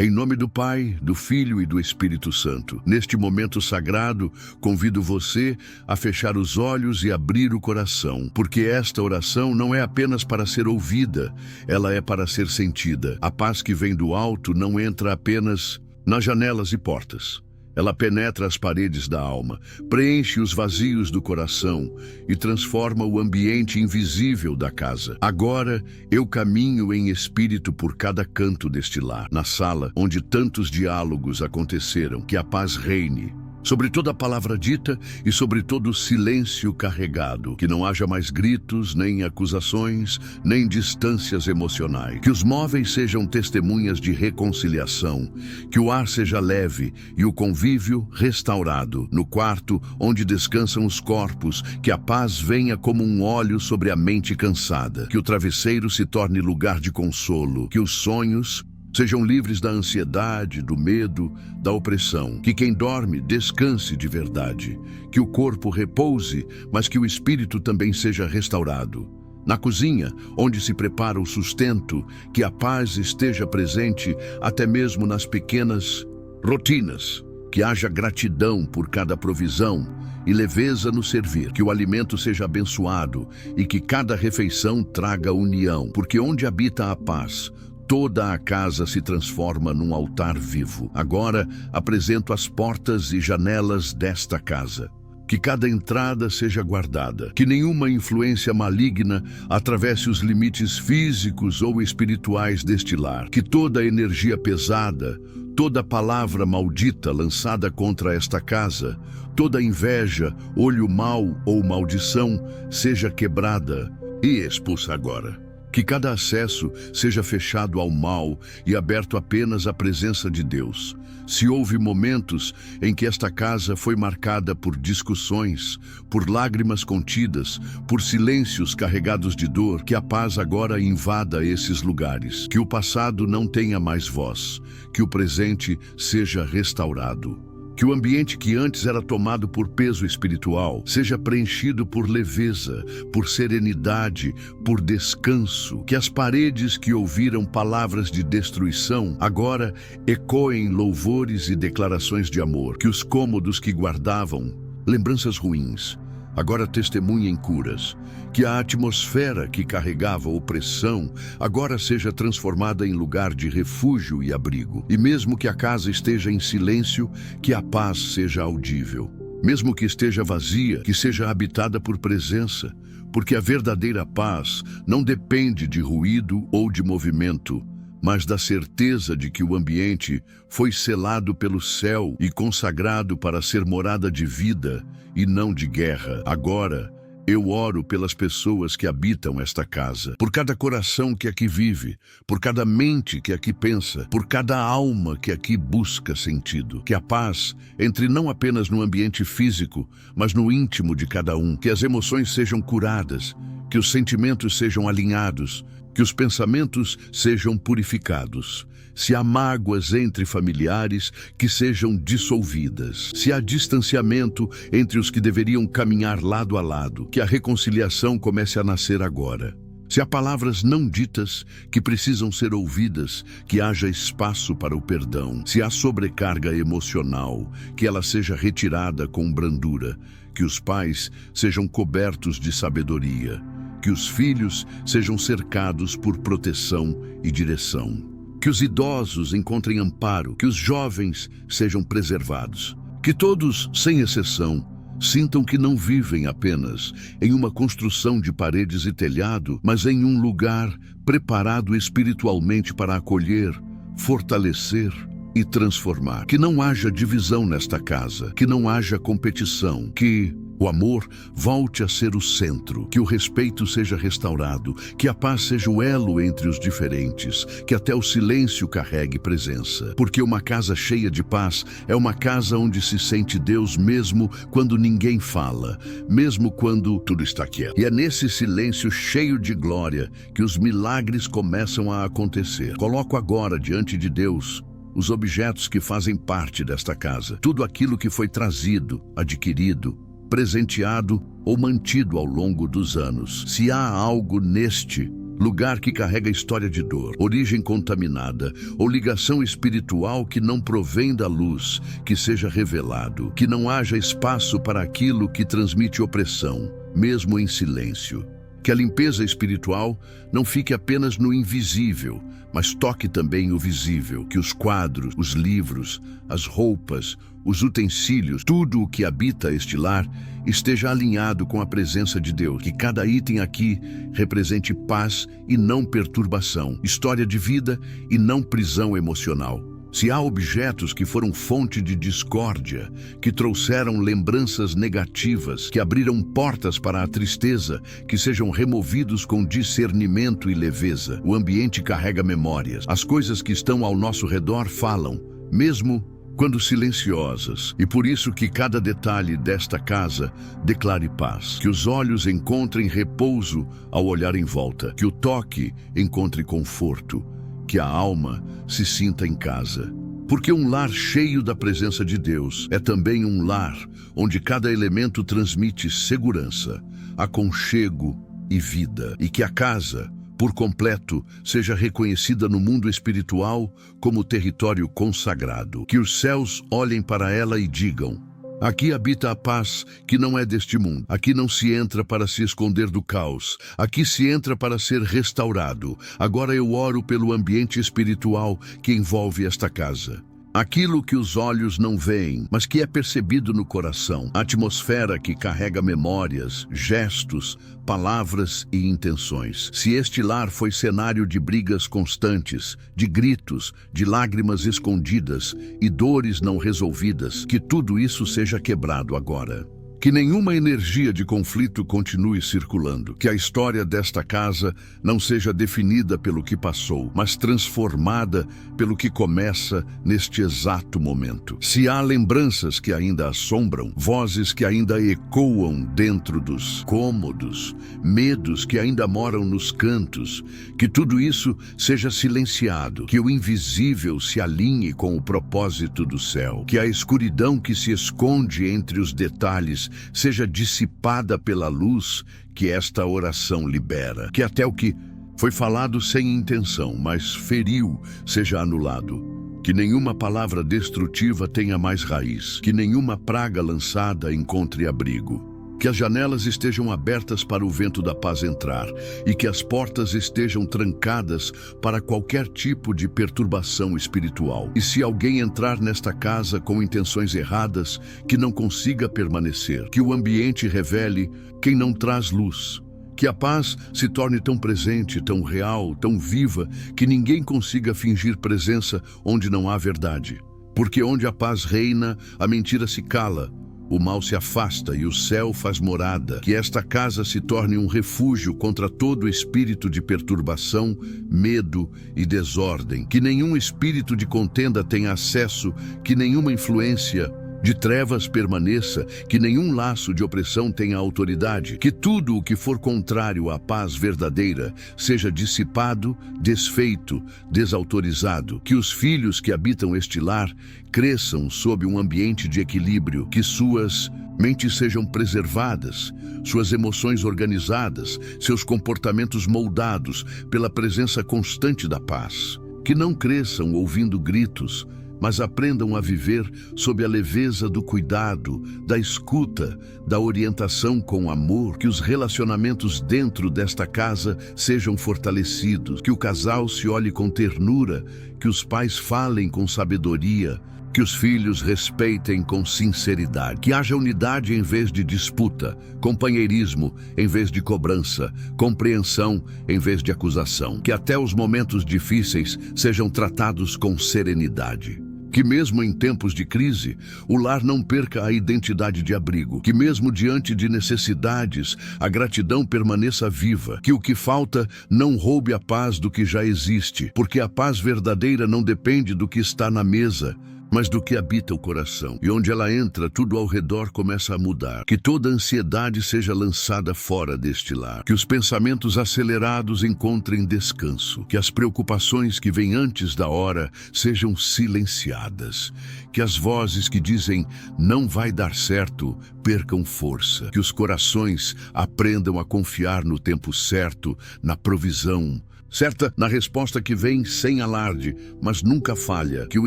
Em nome do Pai, do Filho e do Espírito Santo, neste momento sagrado, convido você a fechar os olhos e abrir o coração, porque esta oração não é apenas para ser ouvida, ela é para ser sentida. A paz que vem do alto não entra apenas nas janelas e portas. Ela penetra as paredes da alma, preenche os vazios do coração e transforma o ambiente invisível da casa. Agora, eu caminho em espírito por cada canto deste lar, na sala onde tantos diálogos aconteceram. Que a paz reine sobre toda a palavra dita e sobre todo o silêncio carregado. Que não haja mais gritos, nem acusações, nem distâncias emocionais. Que os móveis sejam testemunhas de reconciliação. Que o ar seja leve e o convívio restaurado. No quarto onde descansam os corpos, que a paz venha como um óleo sobre a mente cansada. Que o travesseiro se torne lugar de consolo. Que os sonhos sejam livres da ansiedade, do medo, da opressão. Que quem dorme descanse de verdade. Que o corpo repouse, mas que o espírito também seja restaurado. Na cozinha, onde se prepara o sustento, que a paz esteja presente até mesmo nas pequenas rotinas. Que haja gratidão por cada provisão e leveza no servir. Que o alimento seja abençoado e que cada refeição traga união. Porque onde habita a paz, toda a casa se transforma num altar vivo. Agora apresento as portas e janelas desta casa. Que cada entrada seja guardada. Que nenhuma influência maligna atravesse os limites físicos ou espirituais deste lar. Que toda energia pesada, toda palavra maldita lançada contra esta casa, toda inveja, olho mau ou maldição seja quebrada e expulsa agora. Que cada acesso seja fechado ao mal e aberto apenas à presença de Deus. Se houve momentos em que esta casa foi marcada por discussões, por lágrimas contidas, por silêncios carregados de dor, que a paz agora invada esses lugares. Que o passado não tenha mais voz, que o presente seja restaurado. Que o ambiente que antes era tomado por peso espiritual seja preenchido por leveza, por serenidade, por descanso. Que as paredes que ouviram palavras de destruição agora ecoem louvores e declarações de amor. Que os cômodos que guardavam lembranças ruins agora testemunhem curas. Que a atmosfera que carregava opressão agora seja transformada em lugar de refúgio e abrigo. E mesmo que a casa esteja em silêncio, que a paz seja audível. Mesmo que esteja vazia, que seja habitada por presença, porque a verdadeira paz não depende de ruído ou de movimento, mas da certeza de que o ambiente foi selado pelo céu e consagrado para ser morada de vida e não de guerra. Agora, eu oro pelas pessoas que habitam esta casa, por cada coração que aqui vive, por cada mente que aqui pensa, por cada alma que aqui busca sentido. Que a paz entre não apenas no ambiente físico, mas no íntimo de cada um. Que as emoções sejam curadas, que os sentimentos sejam alinhados, que os pensamentos sejam purificados. Se há mágoas entre familiares, que sejam dissolvidas. Se há distanciamento entre os que deveriam caminhar lado a lado, que a reconciliação comece a nascer agora. Se há palavras não ditas que precisam ser ouvidas, que haja espaço para o perdão. Se há sobrecarga emocional, que ela seja retirada com brandura. Que os pais sejam cobertos de sabedoria. Que os filhos sejam cercados por proteção e direção. Que os idosos encontrem amparo, que os jovens sejam preservados. Que todos, sem exceção, sintam que não vivem apenas em uma construção de paredes e telhado, mas em um lugar preparado espiritualmente para acolher, fortalecer e transformar. Que não haja divisão nesta casa, que não haja competição, que o amor volte a ser o centro, que o respeito seja restaurado, que a paz seja o elo entre os diferentes, que até o silêncio carregue presença. Porque uma casa cheia de paz é uma casa onde se sente Deus mesmo quando ninguém fala, mesmo quando tudo está quieto. E é nesse silêncio cheio de glória que os milagres começam a acontecer. Coloco agora diante de Deus os objetos que fazem parte desta casa, tudo aquilo que foi trazido, adquirido, presenteado ou mantido ao longo dos anos. Se há algo neste lugar que carrega história de dor, origem contaminada ou ligação espiritual que não provém da luz, que seja revelado, que não haja espaço para aquilo que transmite opressão, mesmo em silêncio. Que a limpeza espiritual não fique apenas no invisível, mas toque também o visível, que os quadros, os livros, as roupas, os utensílios, tudo o que habita este lar esteja alinhado com a presença de Deus, que cada item aqui represente paz e não perturbação, história de vida e não prisão emocional. Se há objetos que foram fonte de discórdia, que trouxeram lembranças negativas, que abriram portas para a tristeza, que sejam removidos com discernimento e leveza. O ambiente carrega memórias. As coisas que estão ao nosso redor falam, mesmo quando silenciosas. E por isso que cada detalhe desta casa declare paz. Que os olhos encontrem repouso ao olhar em volta. Que o toque encontre conforto. Que a alma se sinta em casa. Porque um lar cheio da presença de Deus é também um lar onde cada elemento transmite segurança, aconchego e vida. E que a casa, por completo, seja reconhecida no mundo espiritual como território consagrado. Que os céus olhem para ela e digam: aqui habita a paz que não é deste mundo. Aqui não se entra para se esconder do caos. Aqui se entra para ser restaurado. Agora eu oro pelo ambiente espiritual que envolve esta casa. Aquilo que os olhos não veem, mas que é percebido no coração. A atmosfera que carrega memórias, gestos, palavras e intenções. Se este lar foi cenário de brigas constantes, de gritos, de lágrimas escondidas e dores não resolvidas, que tudo isso seja quebrado agora. Que nenhuma energia de conflito continue circulando. Que a história desta casa não seja definida pelo que passou, mas transformada pelo que começa neste exato momento. Se há lembranças que ainda assombram, vozes que ainda ecoam dentro dos cômodos, medos que ainda moram nos cantos, que tudo isso seja silenciado. Que o invisível se alinhe com o propósito do céu. Que a escuridão que se esconde entre os detalhes seja dissipada pela luz que esta oração libera. Que até o que foi falado sem intenção, mas feriu, seja anulado. Que nenhuma palavra destrutiva tenha mais raiz. Que nenhuma praga lançada encontre abrigo. Que as janelas estejam abertas para o vento da paz entrar e que as portas estejam trancadas para qualquer tipo de perturbação espiritual. E se alguém entrar nesta casa com intenções erradas, que não consiga permanecer. Que o ambiente revele quem não traz luz. Que a paz se torne tão presente, tão real, tão viva, que ninguém consiga fingir presença onde não há verdade. Porque onde a paz reina, a mentira se cala. O mal se afasta e o céu faz morada. Que esta casa se torne um refúgio contra todo espírito de perturbação, medo e desordem. Que nenhum espírito de contenda tenha acesso, que nenhuma influência de trevas permaneça, que nenhum laço de opressão tenha autoridade. Que tudo o que for contrário à paz verdadeira seja dissipado, desfeito, desautorizado. Que os filhos que habitam este lar cresçam sob um ambiente de equilíbrio. Que suas mentes sejam preservadas, suas emoções organizadas, seus comportamentos moldados pela presença constante da paz. Que não cresçam ouvindo gritos, mas aprendam a viver sob a leveza do cuidado, da escuta, da orientação com amor. Que os relacionamentos dentro desta casa sejam fortalecidos, que o casal se olhe com ternura, que os pais falem com sabedoria, que os filhos respeitem com sinceridade, que haja unidade em vez de disputa, companheirismo em vez de cobrança, compreensão em vez de acusação. Que até os momentos difíceis sejam tratados com serenidade. Que mesmo em tempos de crise, o lar não perca a identidade de abrigo. Que mesmo diante de necessidades, a gratidão permaneça viva. Que o que falta não roube a paz do que já existe, porque a paz verdadeira não depende do que está na mesa, mas do que habita o coração. E onde ela entra, tudo ao redor começa a mudar. Que toda ansiedade seja lançada fora deste lar. Que os pensamentos acelerados encontrem descanso. Que as preocupações que vêm antes da hora sejam silenciadas. Que as vozes que dizem não vai dar certo percam força. Que os corações aprendam a confiar no tempo certo, na provisão certa, na resposta que vem sem alarde, mas nunca falha. Que o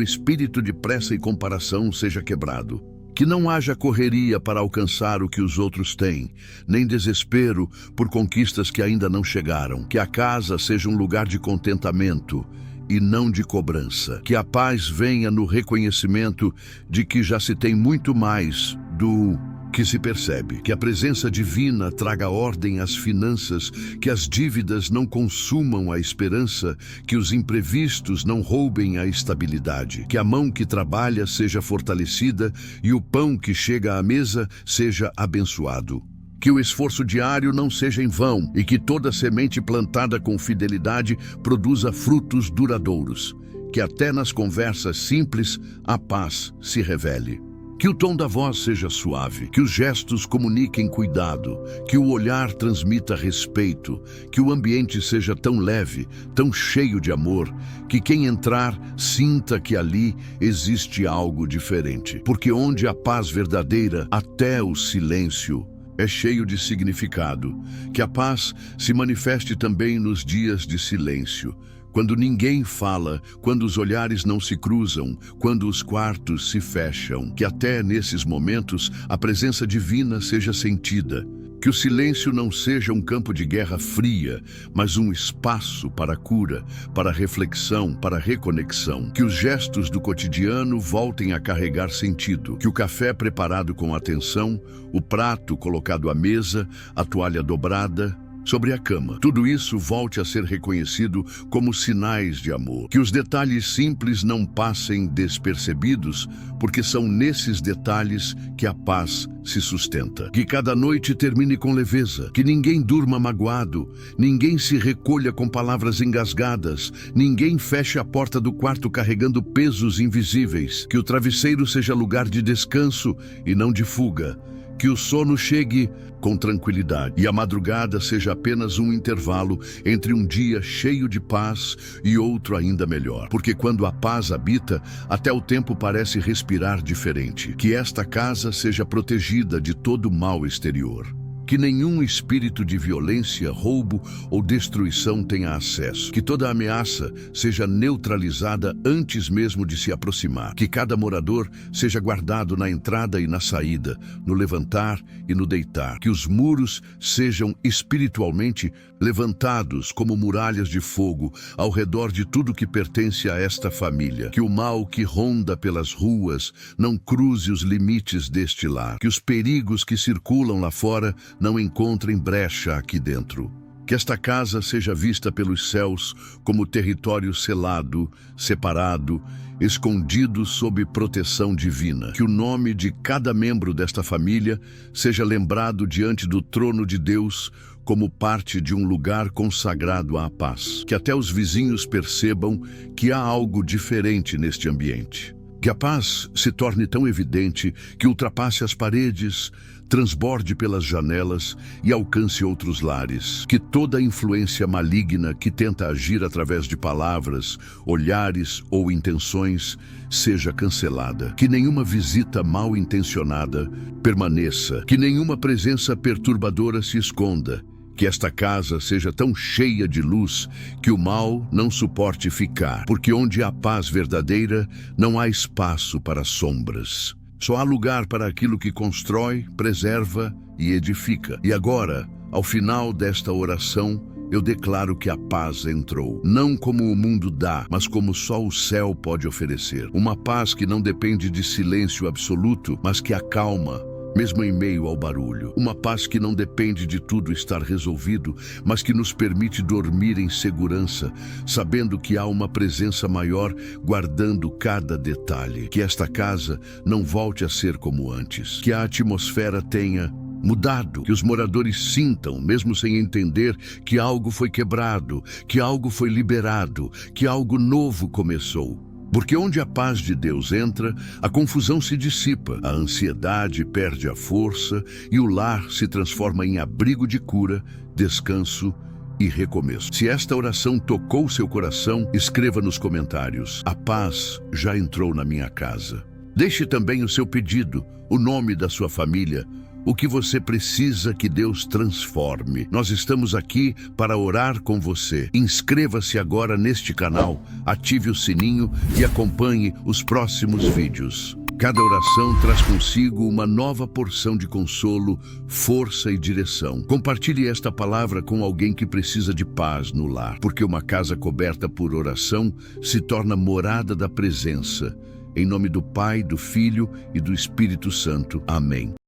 espírito de pressa e comparação seja quebrado. Que não haja correria para alcançar o que os outros têm, nem desespero por conquistas que ainda não chegaram. Que a casa seja um lugar de contentamento e não de cobrança. Que a paz venha no reconhecimento de que já se tem muito mais do que se percebe. Que a presença divina traga ordem às finanças, que as dívidas não consumam a esperança, que os imprevistos não roubem a estabilidade. Que a mão que trabalha seja fortalecida e o pão que chega à mesa seja abençoado. Que o esforço diário não seja em vão e que toda semente plantada com fidelidade produza frutos duradouros. Que até nas conversas simples a paz se revele. Que o tom da voz seja suave, que os gestos comuniquem cuidado, que o olhar transmita respeito, que o ambiente seja tão leve, tão cheio de amor, que quem entrar sinta que ali existe algo diferente. Porque onde há paz verdadeira, até o silêncio é cheio de significado. Que a paz se manifeste também nos dias de silêncio. Quando ninguém fala, quando os olhares não se cruzam, quando os quartos se fecham. Que até nesses momentos a presença divina seja sentida. Que o silêncio não seja um campo de guerra fria, mas um espaço para cura, para reflexão, para reconexão. Que os gestos do cotidiano voltem a carregar sentido. Que o café preparado com atenção, o prato colocado à mesa, a toalha dobrada sobre a cama, tudo isso volte a ser reconhecido como sinais de amor. Que os detalhes simples não passem despercebidos, porque são nesses detalhes que a paz se sustenta. Que cada noite termine com leveza, que ninguém durma magoado, ninguém se recolha com palavras engasgadas, ninguém feche a porta do quarto carregando pesos invisíveis. Que o travesseiro seja lugar de descanso e não de fuga. Que o sono chegue com tranquilidade e a madrugada seja apenas um intervalo entre um dia cheio de paz e outro ainda melhor. Porque quando a paz habita, até o tempo parece respirar diferente. Que esta casa seja protegida de todo mal exterior. Que nenhum espírito de violência, roubo ou destruição tenha acesso. Que toda ameaça seja neutralizada antes mesmo de se aproximar. Que cada morador seja guardado na entrada e na saída, no levantar e no deitar. Que os muros sejam espiritualmente levantados como muralhas de fogo ao redor de tudo que pertence a esta família. Que o mal que ronda pelas ruas não cruze os limites deste lar. Que os perigos que circulam lá fora não encontrem brecha aqui dentro. Que esta casa seja vista pelos céus como território selado, separado, escondido sob proteção divina. Que o nome de cada membro desta família seja lembrado diante do trono de Deus como parte de um lugar consagrado à paz. Que até os vizinhos percebam que há algo diferente neste ambiente. Que a paz se torne tão evidente que ultrapasse as paredes, transborde pelas janelas e alcance outros lares. Que toda influência maligna que tenta agir através de palavras, olhares ou intenções seja cancelada. Que nenhuma visita mal intencionada permaneça. Que nenhuma presença perturbadora se esconda. Que esta casa seja tão cheia de luz que o mal não suporte ficar. Porque onde há paz verdadeira, não há espaço para sombras. Só há lugar para aquilo que constrói, preserva e edifica. E agora, ao final desta oração, eu declaro que a paz entrou. Não como o mundo dá, mas como só o céu pode oferecer. Uma paz que não depende de silêncio absoluto, mas que acalma, mesmo em meio ao barulho. Uma paz que não depende de tudo estar resolvido, mas que nos permite dormir em segurança, sabendo que há uma presença maior guardando cada detalhe. Que esta casa não volte a ser como antes. Que a atmosfera tenha mudado. Que os moradores sintam, mesmo sem entender, que algo foi quebrado, que algo foi liberado, que algo novo começou. Porque onde a paz de Deus entra, a confusão se dissipa, a ansiedade perde a força e o lar se transforma em abrigo de cura, descanso e recomeço. Se esta oração tocou seu coração, escreva nos comentários: a paz já entrou na minha casa. Deixe também o seu pedido, o nome da sua família, o que você precisa que Deus transforme. Nós estamos aqui para orar com você. Inscreva-se agora neste canal, ative o sininho e acompanhe os próximos vídeos. Cada oração traz consigo uma nova porção de consolo, força e direção. Compartilhe esta palavra com alguém que precisa de paz no lar, porque uma casa coberta por oração se torna morada da presença. Em nome do Pai, do Filho e do Espírito Santo. Amém.